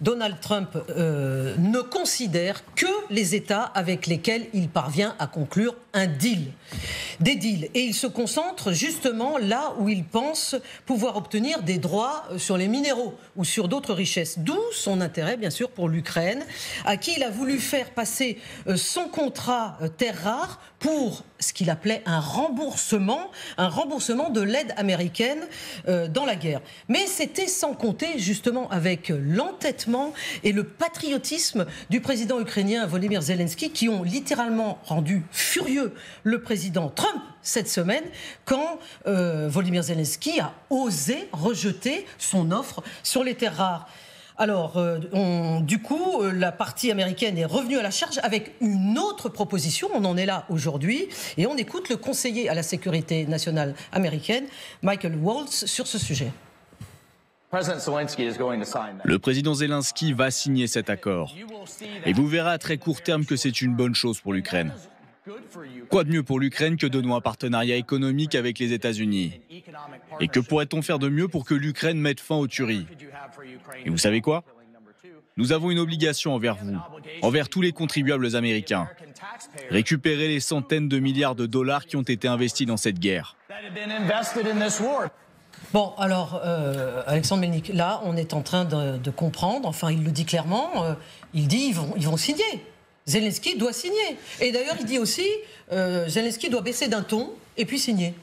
Donald Trump ne considère que les États avec lesquels il parvient à conclure un deal, des deals. Et il se concentre justement là où il pense pouvoir obtenir des droits sur les minéraux ou sur d'autres richesses. D'où son intérêt, bien sûr, pour l'Ukraine, à qui il a voulu faire passer son contrat terres rares pour ce qu'il appelait un remboursement de l'aide américaine dans la guerre. Mais c'était sans compter justement avec l'entêtement et le patriotisme du président ukrainien Volodymyr Zelensky qui ont littéralement rendu furieux le président Trump cette semaine quand Volodymyr Zelensky a osé rejeter son offre sur les terres rares. Alors, du coup, la partie américaine est revenue à la charge avec une autre proposition. On en est là aujourd'hui. Et on écoute le conseiller à la sécurité nationale américaine, Michael Waltz, sur ce sujet. Le président Zelensky va signer cet accord. Et vous verrez à très court terme que c'est une bonne chose pour l'Ukraine. Quoi de mieux pour l'Ukraine que de nouer un partenariat économique avec les États-Unis? Et que pourrait-on faire de mieux pour que l'Ukraine mette fin aux tueries? Et vous savez quoi? Nous avons une obligation envers vous, envers tous les contribuables américains. Récupérer les centaines de milliards de dollars qui ont été investis dans cette guerre. Bon, alors, Alexandre Melnik, là, on est en train de comprendre, enfin, il le dit clairement, il dit ils vont signer. Zelensky doit signer. Et d'ailleurs, il dit aussi, Zelensky doit baisser d'un ton et puis signer.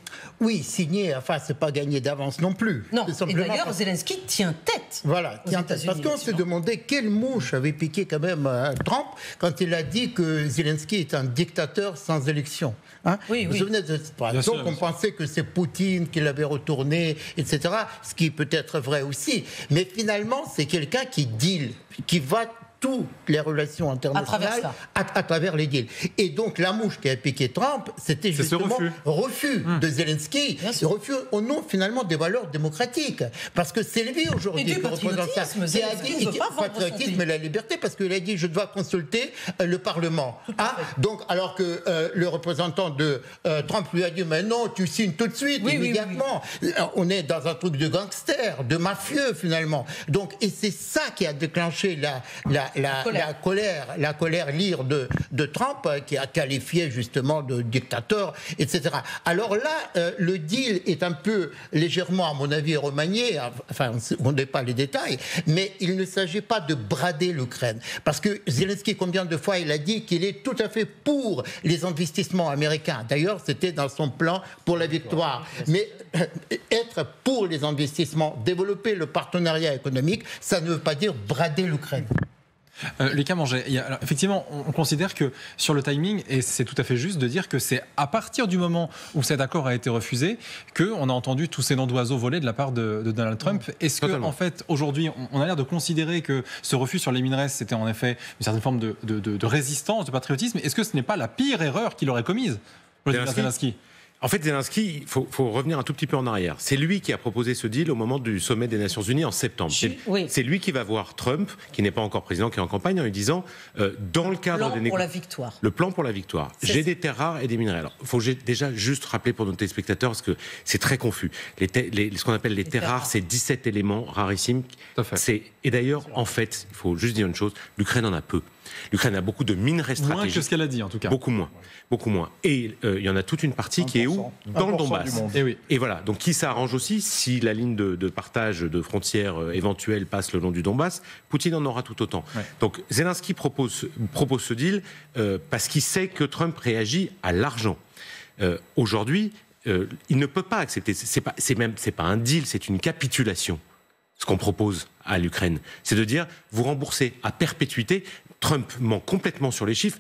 Oui, signer, enfin, c'est pas gagner d'avance non plus. Non, et d'ailleurs, Zelensky tient tête. Voilà, tient tête. Parce qu'on se demandait quelle mouche avait piqué quand même Trump quand il a dit que Zelensky est un dictateur sans élection. Hein? Oui, vous vous souvenez de cette phrase? Donc, on pensait que c'est Poutine qui l'avait retourné, etc. Ce qui peut être vrai aussi. Mais finalement, c'est quelqu'un qui deal, qui va toutes les relations internationales à travers les deals. Et donc la mouche qui a piqué Trump, c'était justement refus de Zelensky, refus au nom finalement des valeurs démocratiques. Parce que c'est lui aujourd'hui qui représente ça. Qui a dit patriotisme et la liberté, parce qu'il a dit je dois consulter le Parlement. Ah, donc alors que le représentant de Trump lui a dit mais non, tu signes tout de suite, immédiatement. On est dans un truc de gangster, de mafieux finalement. Donc, et c'est ça qui a déclenché la colère lire de Trump, qui a qualifié justement de dictateur, etc. Alors là, le deal est un peu légèrement, à mon avis, remanié, enfin, on ne dit pas les détails, mais il ne s'agit pas de brader l'Ukraine. Parce que Zelensky, combien de fois il a dit qu'il est tout à fait pour les investissements américains. D'ailleurs, c'était dans son plan pour la victoire. Mais être pour les investissements, développer le partenariat économique, ça ne veut pas dire brader l'Ukraine. Lucas Manger, effectivement, on considère que sur le timing, et c'est tout à fait juste de dire que c'est à partir du moment où cet accord a été refusé qu'on a entendu tous ces noms d'oiseaux voler de la part de Donald Trump. Est-ce que, en fait, aujourd'hui, on a l'air de considérer que ce refus sur les minerais, c'était en effet une certaine forme de résistance, de patriotisme? Est-ce que ce n'est pas la pire erreur qu'il aurait commise, Zelensky? En fait, Zelensky, il faut revenir un tout petit peu en arrière. C'est lui qui a proposé ce deal au moment du sommet des Nations Unies en septembre. C'est lui qui va voir Trump, qui n'est pas encore président, qui est en campagne, en lui disant, dans le cadre des négociations... Le plan pour la victoire. J'ai des terres rares et des minerais. Alors, il faut déjà juste rappeler pour nos téléspectateurs, parce que c'est très confus. Ce qu'on appelle les terres rares, c'est 17 éléments rarissimes. Et d'ailleurs, en fait, il faut juste dire une chose, l'Ukraine en a peu. L'Ukraine a beaucoup de minerais stratégiques. Moins que ce qu'elle a dit, en tout cas. Beaucoup moins. Et il y en a toute une partie qui est où? Dans le Donbass. Et voilà. Donc, qui s'arrange aussi, si la ligne de partage de frontières éventuelle passe le long du Donbass, Poutine en aura tout autant. Ouais. Donc, Zelensky propose ce deal parce qu'il sait que Trump réagit à l'argent. Aujourd'hui, il ne peut pas accepter. C'est pas un deal, c'est une capitulation. Ce qu'on propose à l'Ukraine, c'est de dire, vous remboursez à perpétuité. Trump ment complètement sur les chiffres.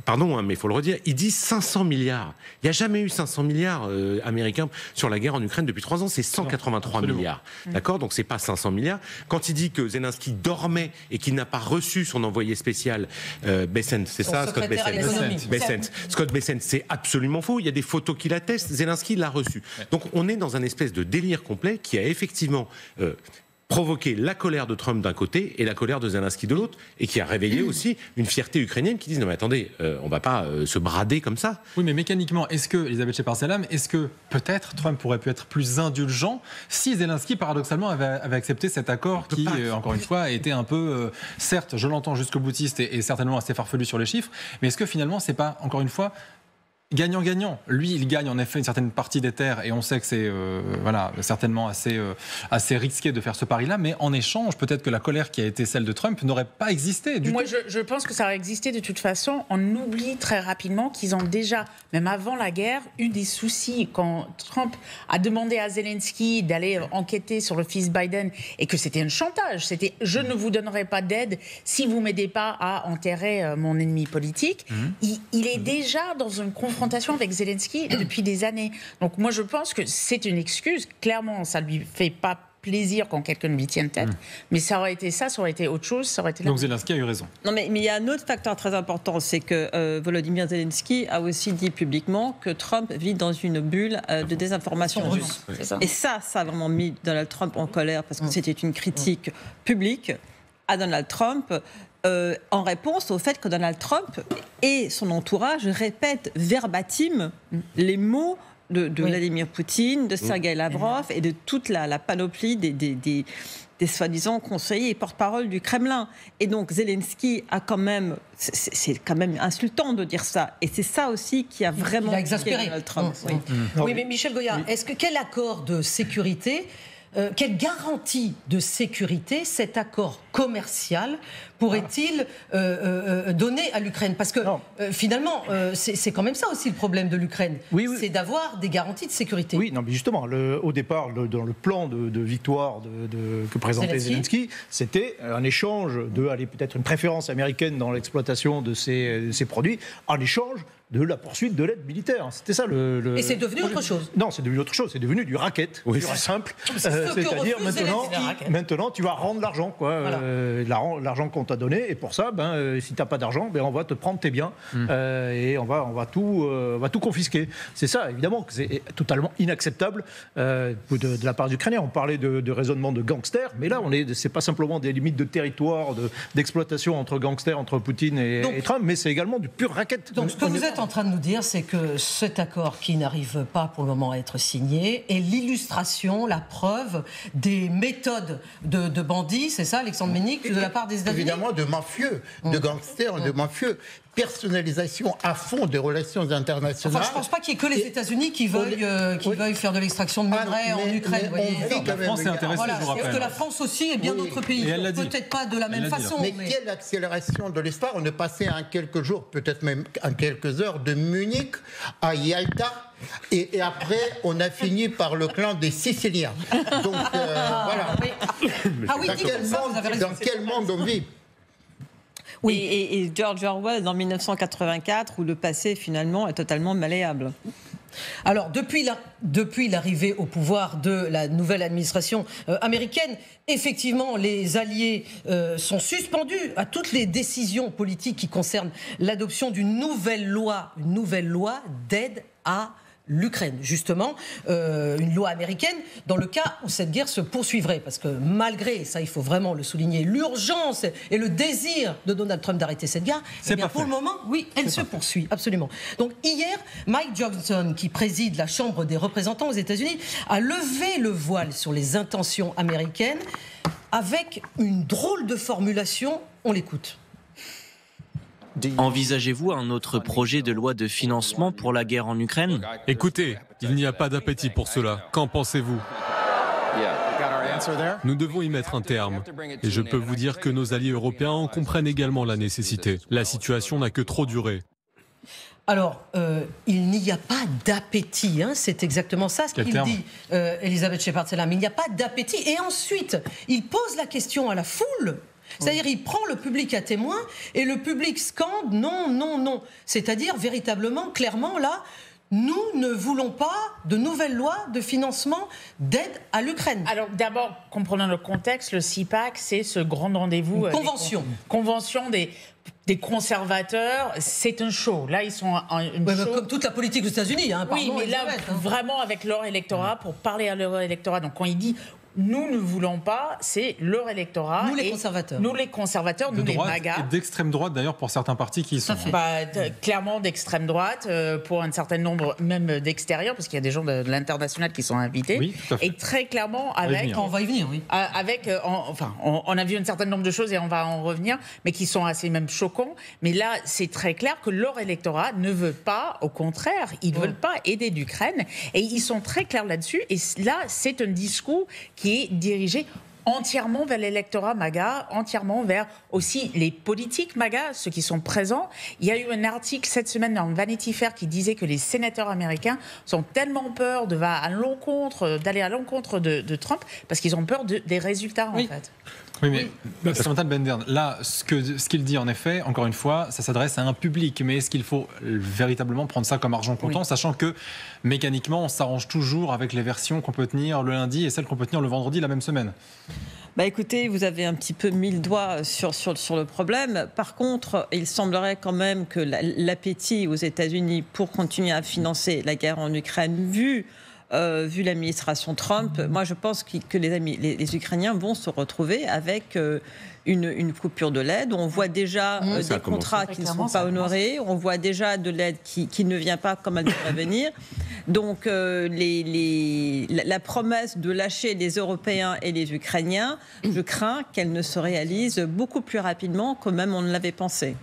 Pardon, mais il faut le redire, il dit 500 milliards. Il n'y a jamais eu 500 milliards américains sur la guerre en Ukraine depuis 3 ans, c'est 183 milliards. D'accord? Donc c'est pas 500 milliards. Quand il dit que Zelensky dormait et qu'il n'a pas reçu son envoyé spécial, Bessent, c'est ça, Scott Bessent. Scott Bessent, c'est absolument faux. Il y a des photos qui l'attestent. Zelensky l'a reçu. Donc on est dans un espèce de délire complet qui a effectivement provoqué la colère de Trump d'un côté et la colère de Zelensky de l'autre, et qui a réveillé aussi une fierté ukrainienne qui dit non mais attendez, on va pas se brader comme ça. Oui, mais mécaniquement, est-ce que, Elisabeth Shepard-Salam, est-ce que peut-être Trump aurait pu être plus indulgent si Zelensky, paradoxalement, avait accepté cet accord qui, encore une fois, était un peu, certes, je l'entends, jusqu'au boutiste et certainement assez farfelu sur les chiffres, mais est-ce que finalement, c'est pas, encore une fois, gagnant-gagnant. Lui, il gagne en effet une certaine partie des terres et on sait que c'est certainement assez risqué de faire ce pari-là, mais en échange, peut-être que la colère qui a été celle de Trump n'aurait pas existé du tout. Moi, je pense que ça aurait existé de toute façon. On oublie très rapidement qu'ils ont déjà, même avant la guerre, eu des soucis quand Trump a demandé à Zelensky d'aller enquêter sur le fils Biden et que c'était un chantage. C'était « je ne vous donnerai pas d'aide si vous ne m'aidez pas à enterrer mon ennemi politique ». Il est déjà dans une confrontation avec Zelensky depuis des années. Donc moi je pense que c'est une excuse. Clairement, ça ne lui fait pas plaisir quand quelqu'un lui tienne tête. Mais ça aurait été ça aurait été autre chose, ça aurait été... Donc Zelensky a eu raison. Non mais il y a un autre facteur très important, c'est que Volodymyr Zelensky a aussi dit publiquement que Trump vit dans une bulle de désinformation russe. Et ça a vraiment mis Donald Trump en colère parce que c'était une critique publique à Donald Trump en réponse au fait que Donald Trump et son entourage répètent verbatim les mots de Vladimir Poutine, de Sergei Lavrov et de toute la panoplie des soi-disant conseillers et porte-parole du Kremlin. Et donc Zelensky a quand même... C'est quand même insultant de dire ça. Et c'est ça aussi qui a vraiment... Il a exaspéré. Donald Trump. Oui, mais Michel Goya, quel accord de sécurité... quelle garantie de sécurité cet accord commercial pourrait-il donner à l'Ukraine ? Parce que finalement, c'est quand même ça aussi le problème de l'Ukraine, c'est d'avoir des garanties de sécurité. Oui, non, mais justement, au départ, dans le plan de victoire que présentait Zelensky, c'était un échange peut-être une préférence américaine dans l'exploitation de ces produits, en échange de la poursuite de l'aide militaire. C'était ça le... Et c'est devenu autre chose. Non, c'est devenu autre chose. C'est devenu du racket, pur et simple. C'est-à-dire maintenant, tu vas rendre l'argent, quoi. Voilà. L'argent qu'on t'a donné. Et pour ça, si t'as pas d'argent, on va te prendre tes biens et on va tout confisquer. C'est ça, évidemment, que c'est totalement inacceptable de la part des Ukrainiens. On parlait de raisonnement de gangsters, mais là, c'est pas simplement des limites de territoire, d'exploitation entre gangsters, entre Poutine et Trump, mais c'est également du pur racket. Donc, ce que vous êtes en train de nous dire, c'est que cet accord qui n'arrive pas pour le moment à être signé est l'illustration, la preuve des méthodes de bandits, c'est ça, Alexandre Ménic, de la part des États-Unis ? Évidemment, de mafieux, de gangsters, de mafieux. Personnalisation à fond des relations internationales. Enfin, je ne pense pas qu'il y ait que les États-Unis qui veuillent faire de l'extraction de minerais en Ukraine. La France est intéressée, je vous rappelle. Parce que la France aussi et bien d'autres pays. Peut-être pas de la même façon. Mais quelle accélération de l'histoire. On est passé en quelques jours, peut-être même en quelques heures, de Munich à Yalta. Et après, on a fini par le clan des Siciliens. Donc, voilà. Dans quel monde on vit ? Oui, et George Orwell, en 1984, où le passé, finalement, est totalement malléable. Alors, depuis l'arrivée au pouvoir de la nouvelle administration américaine, effectivement, les alliés sont suspendus à toutes les décisions politiques qui concernent l'adoption d'une nouvelle loi d'aide à l'Ukraine, justement, une loi américaine, dans le cas où cette guerre se poursuivrait. Parce que malgré, ça il faut vraiment le souligner, l'urgence et le désir de Donald Trump d'arrêter cette guerre, pour le moment, elle se poursuit, absolument. Donc hier, Mike Johnson, qui préside la Chambre des représentants aux États-Unis, a levé le voile sur les intentions américaines avec une drôle de formulation. On l'écoute. Envisagez-vous un autre projet de loi de financement pour la guerre en Ukraine ? Écoutez, il n'y a pas d'appétit pour cela. Qu'en pensez-vous ? Nous devons y mettre un terme. Et je peux vous dire que nos alliés européens en comprennent également la nécessité. La situation n'a que trop duré. Alors, il n'y a pas d'appétit, c'est exactement ça ce qu'il dit, Elisabeth Shepard-Salam. Il n'y a pas d'appétit. Et ensuite, il pose la question à la foule. C'est-à-dire, il prend le public à témoin et le public scande non, non, non. C'est-à-dire, véritablement, clairement, là, nous ne voulons pas de nouvelles lois de financement d'aide à l'Ukraine. Alors, d'abord, comprenons le contexte, le CPAC, c'est ce grand rendez-vous. Convention. Convention des conservateurs, c'est un show. Là, ils sont comme toute la politique aux États-Unis. Oui, mais là, vraiment avec leur électorat, pour parler à leur électorat. Donc, quand il dit nous ne voulons pas, c'est leur électorat. Nous, les conservateurs. Nous, les conservateurs, nous, les MAGA. Et d'extrême droite, d'ailleurs, pour certains partis qui y sont. Clairement d'extrême droite, pour un certain nombre, même d'extérieur, parce qu'il y a des gens de l'international qui sont invités. Oui, tout à fait. Et très clairement, avec. On va y venir, oui. On a vu un certain nombre de choses et on va en revenir, mais qui sont assez même choquants. Mais là, c'est très clair que leur électorat ne veut pas, au contraire, ils ne veulent pas aider l'Ukraine. Et ils sont très clairs là-dessus. Et là, c'est un discours qui est dirigé entièrement vers l'électorat MAGA, entièrement vers aussi les politiques MAGA, ceux qui sont présents. Il y a eu un article cette semaine dans Vanity Fair qui disait que les sénateurs américains sont tellement peur d'aller à l'encontre de Trump parce qu'ils ont peur des résultats, en fait. Oui, mais Samantha Bendern, là, ce qu'il dit, en effet, encore une fois, ça s'adresse à un public. Mais est-ce qu'il faut véritablement prendre ça comme argent comptant, sachant que mécaniquement, on s'arrange toujours avec les versions qu'on peut tenir le lundi et celles qu'on peut tenir le vendredi la même semaine? Écoutez, vous avez un petit peu mis le doigt sur le problème. Par contre, il semblerait quand même que l'appétit aux États-Unis pour continuer à financer la guerre en Ukraine, vu l'administration Trump, moi je pense que les Ukrainiens vont se retrouver avec une coupure de l'aide. On voit déjà des contrats qui ne sont pas honorés, on voit déjà de l'aide qui ne vient pas comme elle devrait venir. Donc la promesse de lâcher les Européens et les Ukrainiens, je crains qu'elle ne se réalise beaucoup plus rapidement que même on ne l'avait pensé.